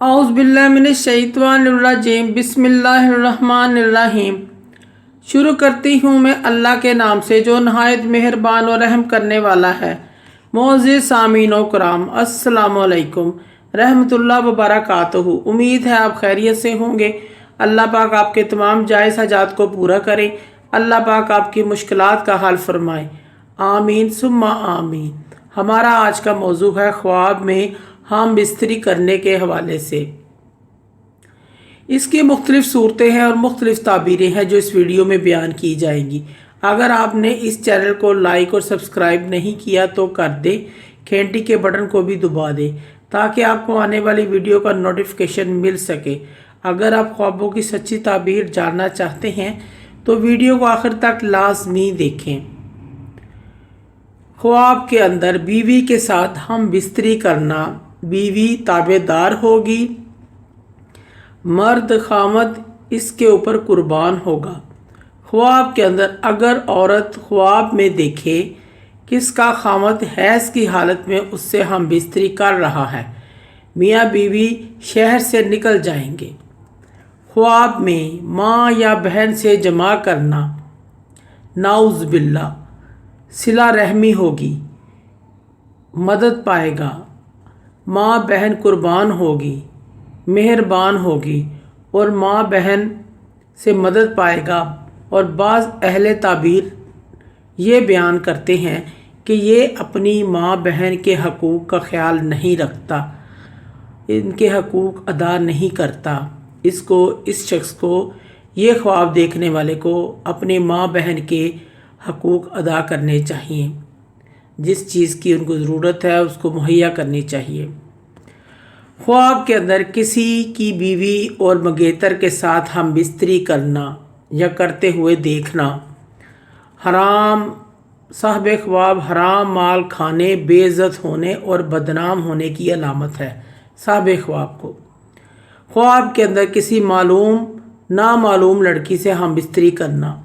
औज़ बिल्लाहि मिनश्शैतानिर्रजीम बिस्मिल्लाहिर्रहमानिर्रहीम। शुरू करती हूँ मैं अल्लाह के नाम से जो नहायत मेहरबान और रहम करने वाला है। मोअज़्ज़िज़ सामीन व कराम, अस्सलामु अलैकुम रहमतुल्लाह व बरकातहू। उम्मीद है आप खैरियत से होंगे। अल्लाह पाक आपके तमाम जायज़ हाजात को पूरा करे। अल्लाह पाक आपकी मुश्किलात का हल फरमाए। आमीन सुम्मा आमीन। हमारा आज का मौजू है ख्वाब में हम बिस्तरी करने के हवाले से। इसकी मुख्तलिफ सूरतें हैं और मुख्तलिफ ताबीरें हैं जो इस वीडियो में बयान की जाएंगी। अगर आपने इस चैनल को लाइक और सब्सक्राइब नहीं किया तो कर दे, घंटी के बटन को भी दबा दे ताकि आपको आने वाली वीडियो का नोटिफिकेशन मिल सके। अगर आप ख्वाबों की सच्ची ताबीर जानना चाहते हैं तो वीडियो को आखिर तक लाजमी देखें। ख्वाब के अंदर बीवी के साथ हम बिस्तरी करना, बीवी ताबेदार होगी, मर्द खामद इसके ऊपर कुर्बान होगा। ख्वाब के अंदर अगर औरत ख्वाब में देखे किसका खामद हैज़ की हालत में उससे हम बिस्तरी कर रहा है, मियाँ बीवी शहर से निकल जाएंगे। ख्वाब में माँ या बहन से जमा करना, नाउज़ बिल्ला, सिला रहमी होगी, मदद पाएगा, माँ बहन कुर्बान होगी, मेहरबान होगी और माँ बहन से मदद पाएगा। और बाज़ अहले ताबीर ये बयान करते हैं कि ये अपनी माँ बहन के हकूक़ का ख्याल नहीं रखता, इनके हकूक़ अदा नहीं करता। इस शख्स को, ये ख्वाब देखने वाले को अपनी माँ बहन के हकूक़ अदा करने चाहिए। जिस चीज़ की उनको ज़रूरत है उसको मुहैया करनी चाहिए। ख्वाब के अंदर किसी की बीवी और मंगेतर के साथ हम बिस्तरी करना या करते हुए देखना, हराम साहिब ख्वाब हराम माल खाने, बेइज्जत होने और बदनाम होने की अलामत है। साहिब ख्वाब को ख्वाब के अंदर किसी मालूम नामालूम लड़की से हम बिस्तरी करना,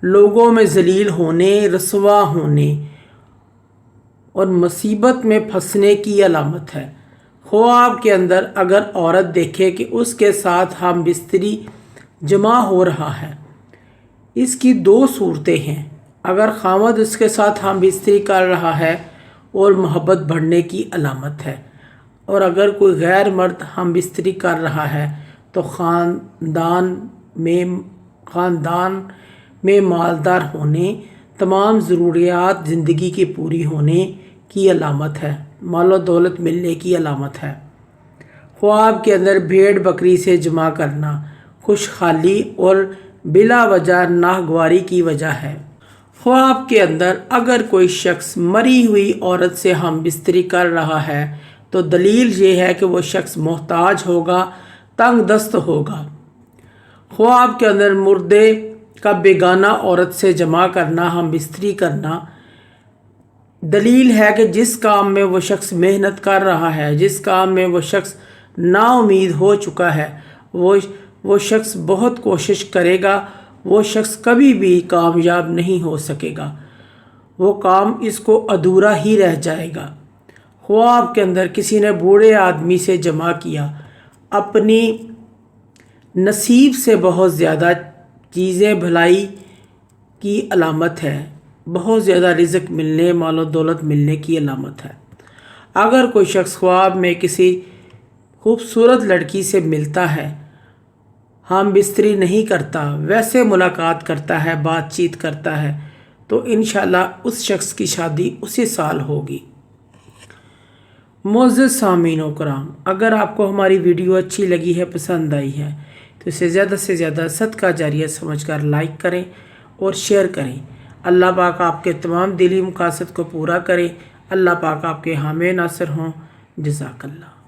लोगों में जलील होने, रसवा होने और मुसीबत में फंसने की अलामत है। ख्वाब के अंदर अगर औरत देखे कि उसके साथ हम बिस्तरी जमा हो रहा है, इसकी दो सूरतें हैं। अगर खामद उसके साथ हम बिस्तरी कर रहा है और मोहब्बत बढ़ने की अलामत है, और अगर कोई गैर मर्द हम बिस्तरी कर रहा है तो ख़ानदान में मालदार होने, तमाम ज़रूरियात ज़िंदगी की पूरी होने की अलामत है, मालो दौलत मिलने की अलामत है। ख्वाब के अंदर भेड़ बकरी से जमा करना खुशहाली और बिला वजह नागवारी की वजह है। ख्वाब के अंदर अगर कोई शख्स मरी हुई औरत से हम बिस्तरी कर रहा है तो दलील ये है कि वो शख्स मोहताज होगा, तंग दस्त होगा। ख्वाब के अंदर मुर्दे का बेगाना औरत से जमा करना, हम बिस्तरी करना, दलील है कि जिस काम में वो शख्स मेहनत कर रहा है, जिस काम में वो शख्स नाउमीद हो चुका है, वो शख्स बहुत कोशिश करेगा, वो शख्स कभी भी कामयाब नहीं हो सकेगा, वो काम इसको अधूरा ही रह जाएगा। ख्वाब के अंदर किसी ने बूढ़े आदमी से जमा किया, अपनी नसीब से बहुत ज़्यादा चीज़ें भलाई की अलामत है, बहुत ज़्यादा रिज़्क मिलने, मालो दौलत मिलने की अलामत है। अगर कोई शख्स ख्वाब में किसी खूबसूरत लड़की से मिलता है, हम बिस्तरी नहीं करता, वैसे मुलाकात करता है, बातचीत करता है, तो इंशाल्लाह उस शख्स की शादी उसी साल होगी। मोअज़्ज़िज़ सामीन व कराम, अगर आपको हमारी वीडियो अच्छी लगी है, पसंद आई है, तो इसे ज़्यादा से ज़्यादा सदका जारिया समझकर लाइक करें और शेयर करें। अल्लाह पाक आपके तमाम दिली मकासद को पूरा करे। अल्लाह पाक आपके हामिल नासिर हों। जज़ाकल्लाह।